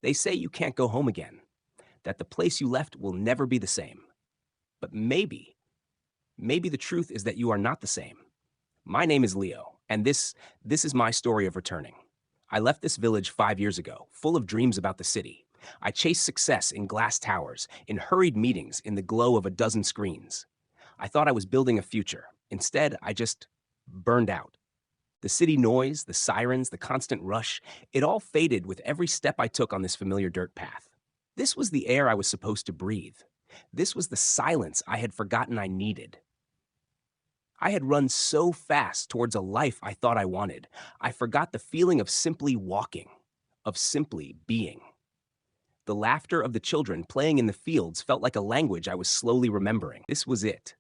They say you can't go home again, that the place you left will never be the same. But maybe the truth is that you are not the same. My name is Leo, and this is my story of returning. I left this village 5 years ago, full of dreams about the city. I chased success in glass towers, in hurried meetings, in the glow of a dozen screens. I thought I was building a future. Instead, I just burned out. The city noise, the sirens, the constant rush, it all faded with every step I took on this familiar dirt path. This was the air I was supposed to breathe. This was the silence I had forgotten I needed. I had run so fast towards a life I thought I wanted, I forgot the feeling of simply walking, of simply being. The laughter of the children playing in the fields felt like a language I was slowly remembering. This was it.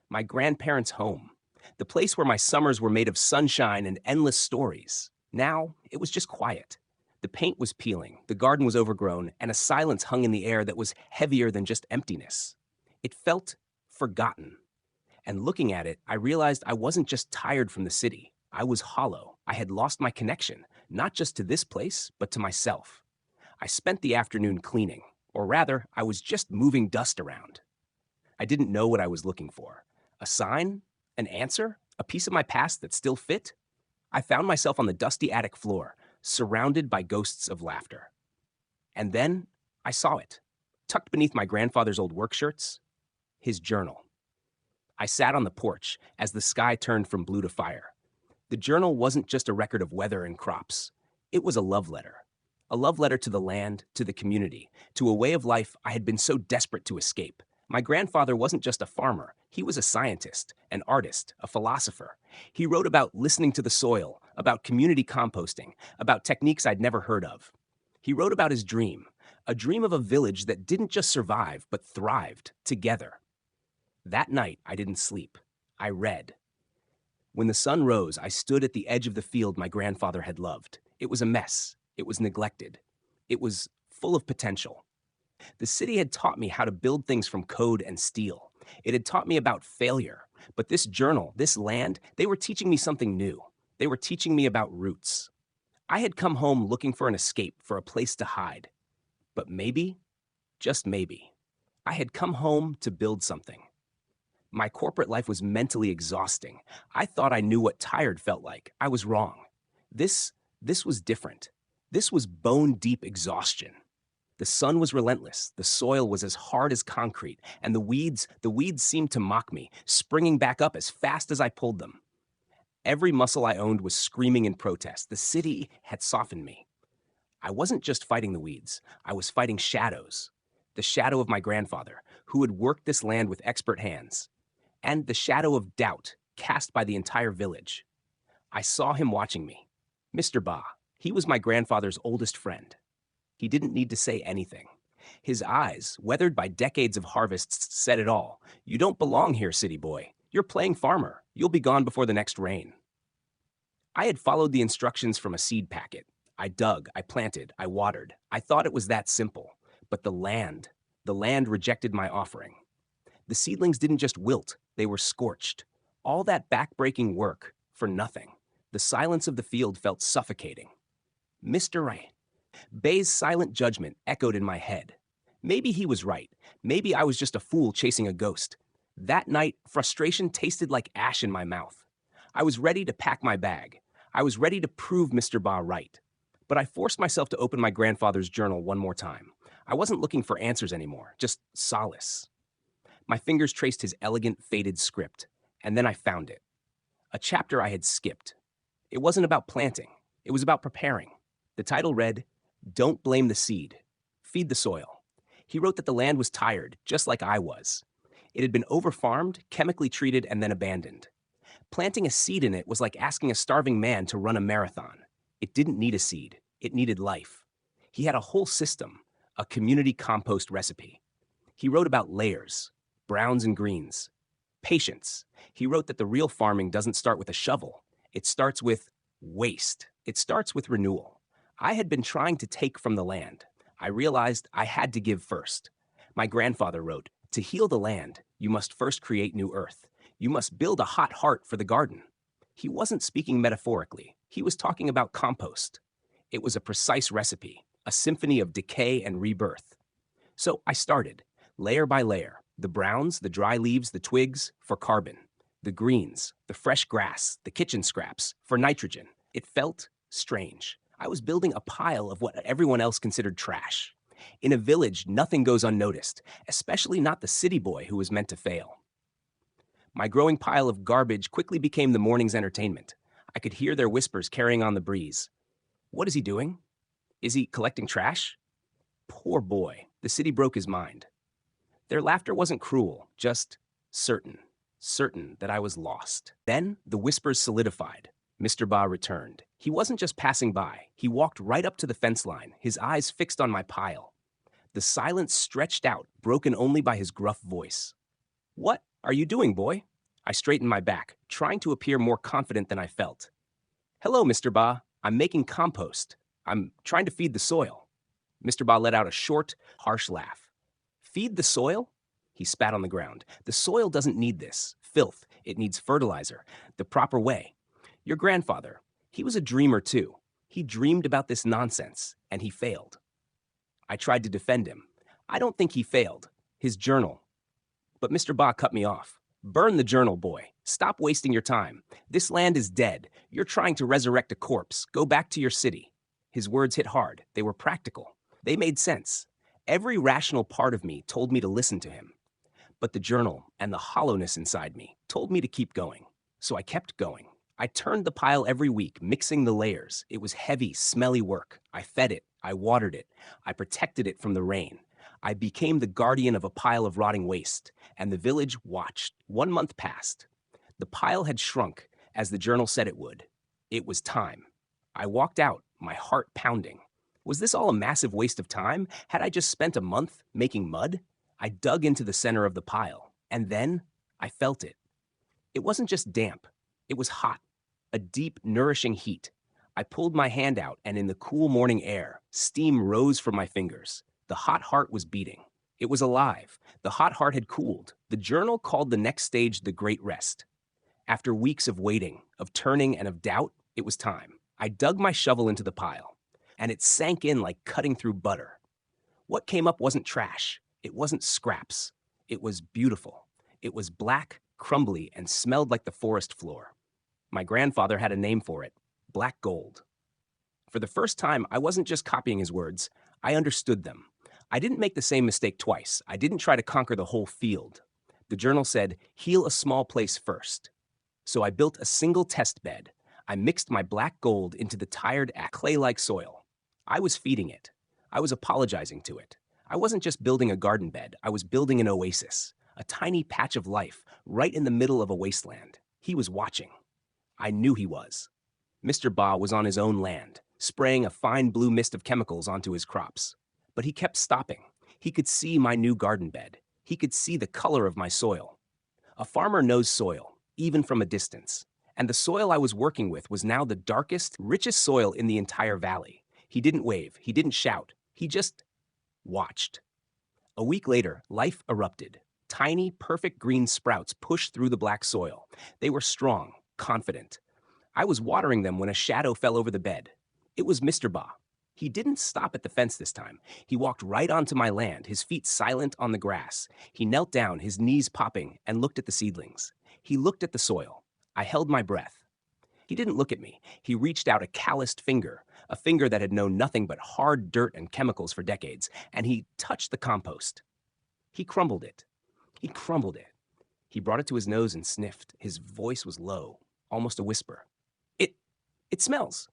My grandparents' home. The place where my summers were made of sunshine and endless stories. Now, it was just quiet. The paint was peeling, the garden was overgrown, and a silence hung in the air that was heavier than just emptiness. It felt forgotten. And looking at it, I realized I wasn't just tired from the city. I was hollow. I had lost my connection, not just to this place, but to myself. I spent the afternoon cleaning, or rather, I was just moving dust around. I didn't know what I was looking for. A sign? An answer? A piece of my past that still fit? I found myself on the dusty attic floor, surrounded by ghosts of laughter. And then I saw it, tucked beneath my grandfather's old work shirts, his journal. I sat on the porch as the sky turned from blue to fire. The journal wasn't just a record of weather and crops. It was a love letter. A love letter to the land, to the community, to a way of life I had been so desperate to escape. My grandfather wasn't just a farmer. He was a scientist, an artist, a philosopher. He wrote about listening to the soil, about community composting, about techniques I'd never heard of. He wrote about his dream, a dream of a village that didn't just survive, but thrived together. That night, I didn't sleep. I read. When the sun rose, I stood at the edge of the field my grandfather had loved. It was a mess. It was neglected. It was full of potential. The city had taught me how to build things from code and steel. It had taught me about failure. But this journal, this land, they were teaching me something new. They were teaching me about roots. I had come home looking for an escape, for a place to hide. But maybe, just maybe, I had come home to build something. My corporate life was mentally exhausting. I thought I knew what tired felt like. I was wrong. This was different. This was bone-deep exhaustion. The sun was relentless, the soil was as hard as concrete, and the weeds seemed to mock me, springing back up as fast as I pulled them. Every muscle I owned was screaming in protest. The city had softened me. I wasn't just fighting the weeds. I was fighting shadows. The shadow of my grandfather, who had worked this land with expert hands, and the shadow of doubt cast by the entire village. I saw him watching me. Mr. Ba, he was my grandfather's oldest friend. He didn't need to say anything. His eyes, weathered by decades of harvests, said it all. You don't belong here, city boy. You're playing farmer. You'll be gone before the next rain. I had followed the instructions from a seed packet. I dug, I planted, I watered. I thought it was that simple. But the land rejected my offering. The seedlings didn't just wilt, they were scorched. All that back-breaking work for nothing. The silence of the field felt suffocating. Mr. Right. Bay's silent judgment echoed in my head. Maybe he was right. Maybe I was just a fool chasing a ghost. That night, frustration tasted like ash in my mouth. I was ready to pack my bag. I was ready to prove Mr. Ba right. But I forced myself to open my grandfather's journal one more time. I wasn't looking for answers anymore, just solace. My fingers traced his elegant, faded script, and then I found it. A chapter I had skipped. It wasn't about planting. It was about preparing. The title read, Don't Blame the Seed. Feed the soil. He wrote that the land was tired, just like I was. It had been overfarmed, chemically treated, and then abandoned. Planting a seed in it was like asking a starving man to run a marathon. It didn't need a seed. It needed life. He had a whole system, a community compost recipe. He wrote about layers, browns and greens. Patience. He wrote that the real farming doesn't start with a shovel. It starts with waste. It starts with renewal. I had been trying to take from the land. I realized I had to give first. My grandfather wrote, to heal the land, you must first create new earth. You must build a hot heart for the garden. He wasn't speaking metaphorically. He was talking about compost. It was a precise recipe. a symphony of decay and rebirth. So I started, layer by layer, the browns, the dry leaves, the twigs, for carbon, the greens, the fresh grass, the kitchen scraps, for nitrogen. It felt strange. I was building a pile of what everyone else considered trash. In a village, nothing goes unnoticed, especially not the city boy who was meant to fail. My growing pile of garbage quickly became the morning's entertainment. I could hear their whispers carrying on the breeze. What is he doing? Is he collecting trash? Poor boy, the city broke his mind. Their laughter wasn't cruel, just certain that I was lost. Then the whispers solidified. Mr. Ba returned. He wasn't just passing by. He walked right up to the fence line, his eyes fixed on my pile. The silence stretched out, broken only by his gruff voice. What are you doing, boy? I straightened my back, trying to appear more confident than I felt. Hello, Mr. Ba. I'm making compost. I'm trying to feed the soil. Mr. Ba let out a short, harsh laugh. Feed the soil? He spat on the ground. The soil doesn't need this filth. It needs fertilizer, the proper way. Your grandfather, he was a dreamer too. He dreamed about this nonsense, and he failed. I tried to defend him. I don't think he failed. His journal. But Mr. Ba cut me off. Burn the journal, boy. Stop wasting your time. This land is dead. You're trying to resurrect a corpse. Go back to your city. His words hit hard. They were practical. They made sense. Every rational part of me told me to listen to him. But the journal and the hollowness inside me told me to keep going. So I kept going. I turned the pile every week, mixing the layers. It was heavy, smelly work. I fed it. I watered it. I protected it from the rain. I became the guardian of a pile of rotting waste, and the village watched. 1 month passed. The pile had shrunk, as the journal said it would. It was time. I walked out, my heart pounding. Was this all a massive waste of time? Had I just spent a month making mud? I dug into the center of the pile, and then I felt it. It wasn't just damp. It was hot, a deep, nourishing heat. I pulled my hand out, and in the cool morning air, steam rose from my fingers. The hot heart was beating. It was alive. The hot heart had cooled. The journal called the next stage the Great Rest. After weeks of waiting, of turning, and of doubt, it was time. I dug my shovel into the pile, and it sank in like cutting through butter. What came up wasn't trash. It wasn't scraps. It was beautiful. It was black, crumbly, and smelled like the forest floor. My grandfather had a name for it, black gold. For the first time, I wasn't just copying his words. I understood them. I didn't make the same mistake twice. I didn't try to conquer the whole field. The journal said, heal a small place first. So I built a single test bed. I mixed my black gold into the tired, clay-like soil. I was feeding it. I was apologizing to it. I wasn't just building a garden bed. I was building an oasis, a tiny patch of life right in the middle of a wasteland. He was watching. I knew he was. Mr. Ba was on his own land, spraying a fine blue mist of chemicals onto his crops. But he kept stopping. He could see my new garden bed. He could see the color of my soil. A farmer knows soil, even from a distance. And the soil I was working with was now the darkest, richest soil in the entire valley. He didn't wave. He didn't shout. He just watched. A week later, life erupted. Tiny, perfect green sprouts pushed through the black soil. They were strong, confident. I was watering them when a shadow fell over the bed. It was Mr. Ba. He didn't stop at the fence this time. He walked right onto my land, his feet silent on the grass. He knelt down, his knees popping, and looked at the seedlings. He looked at the soil. I held my breath. He didn't look at me. He reached out a calloused finger, a finger that had known nothing but hard dirt and chemicals for decades, and he touched the compost. He crumbled it. He crumbled it. He brought it to his nose and sniffed. His voice was low, almost a whisper. It smells.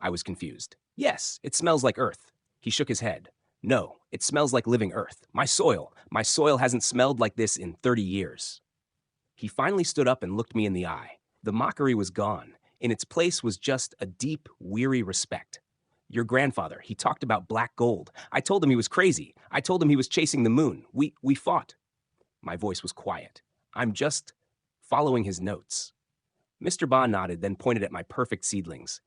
I was confused. Yes, it smells like earth. He shook his head. No, it smells like living earth. My soil hasn't smelled like this in 30 years. He finally stood up and looked me in the eye. The mockery was gone. In its place was just a deep, weary respect. Your grandfather, he talked about black gold. I told him he was crazy. I told him he was chasing the moon. We fought. My voice was quiet. I'm just following his notes. Mr. Ba nodded, then pointed at my perfect seedlings.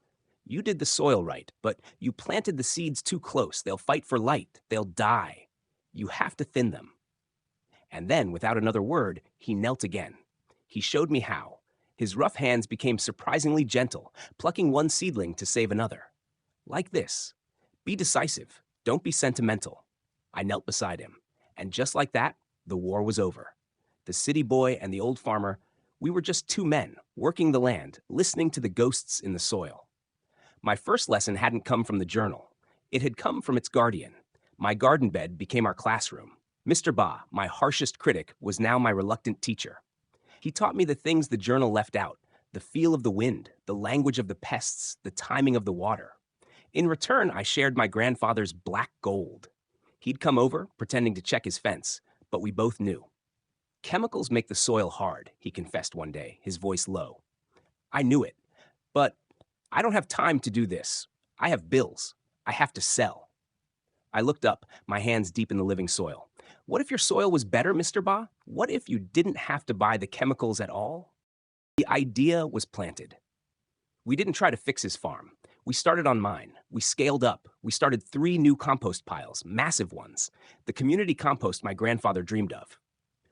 You did the soil right, but you planted the seeds too close. They'll fight for light. They'll die. You have to thin them. And then, without another word, he knelt again. He showed me how. His rough hands became surprisingly gentle, plucking one seedling to save another. Like this. Be decisive. Don't be sentimental. I knelt beside him, and just like that, the war was over. The city boy and the old farmer, we were just two men working the land, listening to the ghosts in the soil. My first lesson hadn't come from the journal. It had come from its guardian. My garden bed became our classroom. Mr. Ba, my harshest critic, was now my reluctant teacher. He taught me the things the journal left out: the feel of the wind, the language of the pests, the timing of the water. In return, I shared my grandfather's black gold. He'd come over, pretending to check his fence, but we both knew. Chemicals make the soil hard, he confessed one day, his voice low. I knew it, but I don't have time to do this. I have bills. I have to sell. I looked up, my hands deep in the living soil. What if your soil was better, Mr. Ba? What if you didn't have to buy the chemicals at all? The idea was planted. We didn't try to fix his farm. We started on mine. We scaled up. We started 3 new compost piles, massive ones, the community compost my grandfather dreamed of.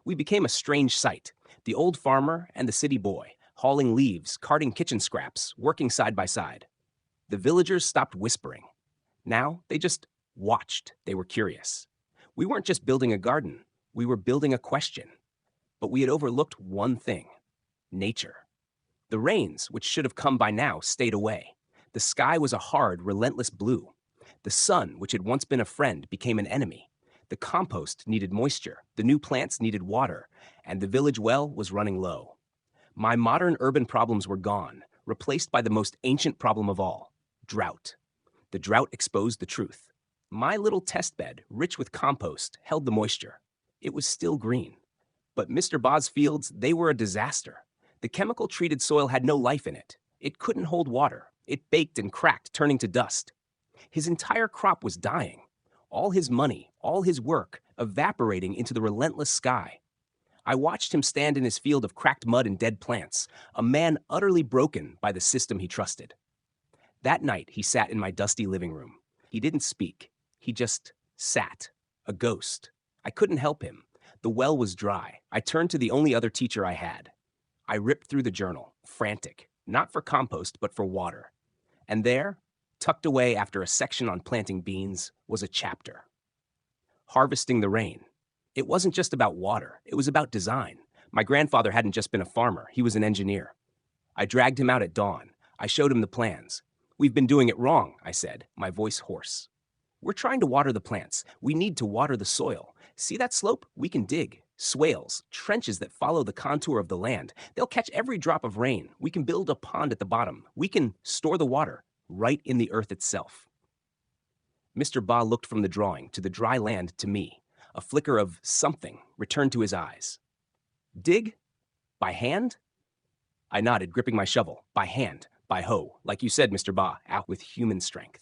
We became a strange sight, the old farmer and the city boy, hauling leaves, carting kitchen scraps, working side by side. The villagers stopped whispering. Now they just watched. They were curious. We weren't just building a garden. We were building a question. But we had overlooked one thing: nature. The rains, which should have come by now, stayed away. The sky was a hard, relentless blue. The sun, which had once been a friend, became an enemy. The compost needed moisture, the new plants needed water, and the village well was running low. My modern urban problems were gone, replaced by the most ancient problem of all: drought. The drought exposed the truth. My little test bed, rich with compost, held the moisture. It was still green. But Mr. Ba's fields, they were a disaster. The chemical-treated soil had no life in it. It couldn't hold water. It baked and cracked, turning to dust. His entire crop was dying. All his money, all his work, evaporating into the relentless sky. I watched him stand in his field of cracked mud and dead plants, a man utterly broken by the system he trusted. That night, he sat in my dusty living room. He didn't speak. He just sat, a ghost. I couldn't help him. The well was dry. I turned to the only other teacher I had. I ripped through the journal, frantic, not for compost, but for water. And there, tucked away after a section on planting beans, was a chapter. Harvesting the rain. It wasn't just about water. It was about design. My grandfather hadn't just been a farmer. He was an engineer. I dragged him out at dawn. I showed him the plans. We've been doing it wrong, I said, my voice hoarse. We're trying to water the plants. We need to water the soil. See that slope? We can dig. Swales, trenches that follow the contour of the land. They'll catch every drop of rain. We can build a pond at the bottom. We can store the water right in the earth itself. Mr. Ba looked from the drawing to the dry land to me. A flicker of something returned to his eyes. Dig? By hand? I nodded, gripping my shovel. By hand, by hoe, like you said, Mr. Ba, out with human strength.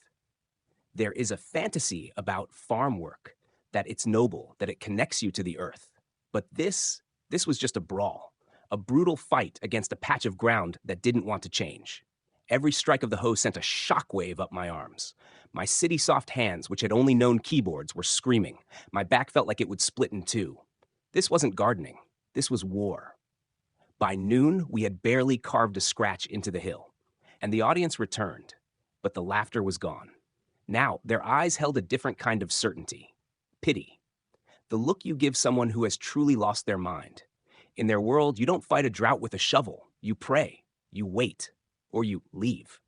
There is a fantasy about farm work, that it's noble, that it connects you to the earth. But this was just a brawl, a brutal fight against a patch of ground that didn't want to change. Every strike of the hoe sent a shockwave up my arms. My city-soft hands, which had only known keyboards, were screaming. My back felt like it would split in two. This wasn't gardening. This was war. By noon, we had barely carved a scratch into the hill, and the audience returned, but the laughter was gone. Now, their eyes held a different kind of certainty. Pity. The look you give someone who has truly lost their mind. In their world, you don't fight a drought with a shovel. You pray, you wait, or you leave.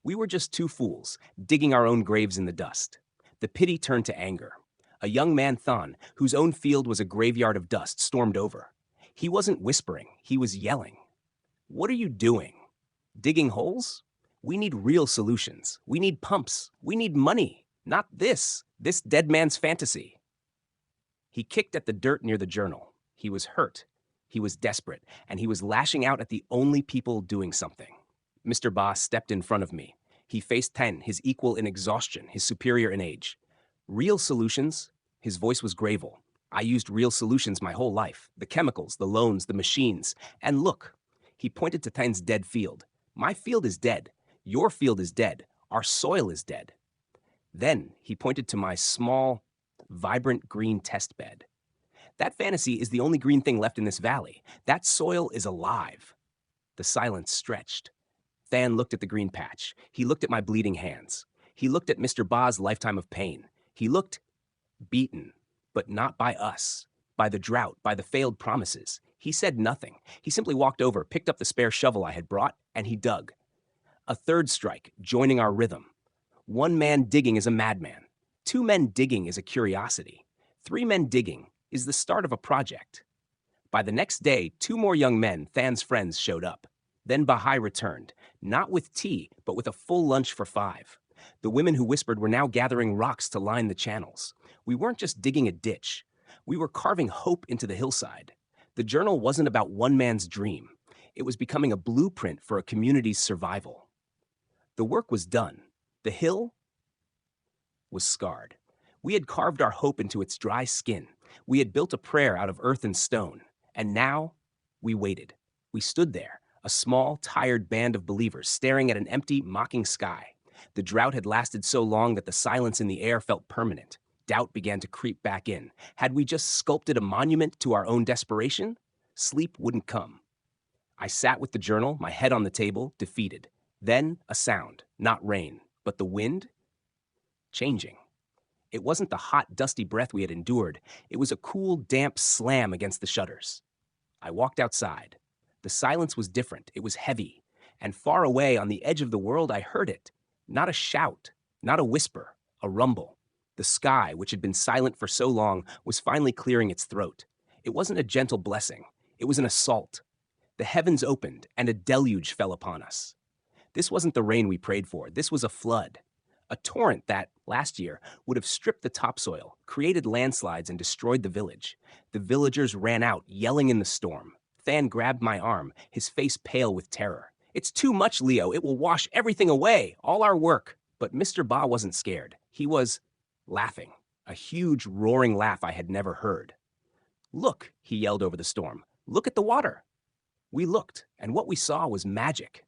We were just two fools, digging our own graves in the dust. The pity turned to anger. A young man, Thon, whose own field was a graveyard of dust, stormed over. He wasn't whispering, he was yelling. What are you doing? Digging holes? We need real solutions. We need pumps. We need money. Not this dead man's fantasy. He kicked at the dirt near the journal. He was hurt. He was desperate, and he was lashing out at the only people doing something. Mr. Ba stepped in front of me. He faced Ten, his equal in exhaustion, his superior in age. Real solutions? His voice was gravel. I used real solutions my whole life. The chemicals, the loans, the machines. And look, he pointed to Ten's dead field. My field is dead. Your field is dead. Our soil is dead. Then he pointed to my small, vibrant green test bed. That fantasy is the only green thing left in this valley. That soil is alive. The silence stretched. Than looked at the green patch. He looked at my bleeding hands. He looked at Mr. Ba's lifetime of pain. He looked beaten, but not by us, by the drought, by the failed promises. He said nothing. He simply walked over, picked up the spare shovel I had brought, and he dug. A third strike, joining our rhythm. One man digging is a madman. Two men digging is a curiosity. Three men digging is the start of a project. By the next day, two more young men, Than's friends, showed up. Then Bahai returned, not with tea, but with a full lunch for 5. The women who whispered were now gathering rocks to line the channels. We weren't just digging a ditch. We were carving hope into the hillside. The journal wasn't about one man's dream. It was becoming a blueprint for a community's survival. The work was done. The hill was scarred. We had carved our hope into its dry skin. We had built a prayer out of earth and stone. And now, we waited. We stood there, a small, tired band of believers staring at an empty, mocking sky. The drought had lasted so long that the silence in the air felt permanent. Doubt began to creep back in. Had we just sculpted a monument to our own desperation? Sleep wouldn't come. I sat with the journal, my head on the table, defeated. Then a sound, not rain, but the wind changing. It wasn't the hot, dusty breath we had endured. It was a cool, damp slam against the shutters. I walked outside. The silence was different. It was heavy. And far away on the edge of the world, I heard it. Not a shout, not a whisper, a rumble. The sky, which had been silent for so long, was finally clearing its throat. It wasn't a gentle blessing. It was an assault. The heavens opened, and a deluge fell upon us. This wasn't the rain we prayed for. This was a flood. A torrent that, last year, would have stripped the topsoil, created landslides, and destroyed the village. The villagers ran out, yelling in the storm. Than grabbed my arm, his face pale with terror. "It's too much, Leo. It will wash everything away, all our work." But Mr. Ba wasn't scared. He was laughing, a huge, roaring laugh I had never heard. "Look," he yelled over the storm. "Look at the water." We looked, and what we saw was magic.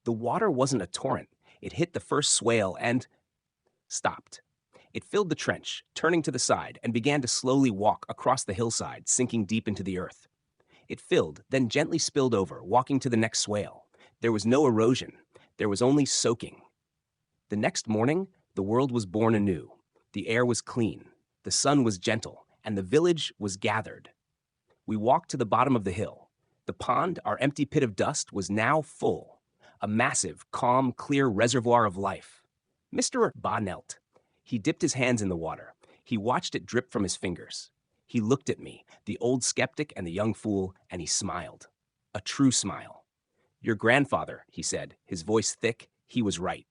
The water wasn't a torrent. It hit the first swale and stopped. It filled the trench, turning to the side, and began to slowly walk across the hillside, sinking deep into the earth. It filled, then gently spilled over, walking to the next swale. There was no erosion. There was only soaking. The next morning, the world was born anew. The air was clean. The sun was gentle, and the village was gathered. We walked to the bottom of the hill. The pond, our empty pit of dust, was now full. A massive, calm, clear reservoir of life. Mr. Ba knelt. He dipped his hands in the water. He watched it drip from his fingers. He looked at me, the old skeptic and the young fool, and he smiled. A true smile. "Your grandfather," he said, his voice thick, he was right.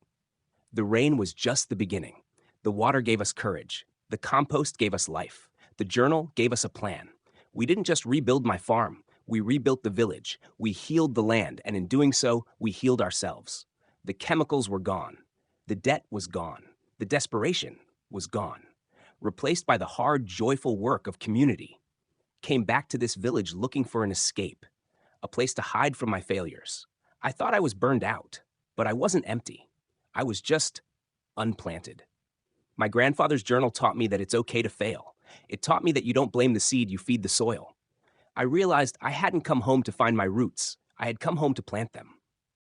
The rain was just the beginning. The water gave us courage. The compost gave us life. The journal gave us a plan. We didn't just rebuild my farm. We rebuilt the village. We healed the land, and in doing so, we healed ourselves. The chemicals were gone. The debt was gone. The desperation was gone. Replaced by the hard, joyful work of community. Came back to this village looking for an escape, a place to hide from my failures. I thought I was burned out, but I wasn't empty. I was just unplanted. My grandfather's journal taught me that it's okay to fail. It taught me that you don't blame the seed, you feed the soil. I realized I hadn't come home to find my roots. I had come home to plant them.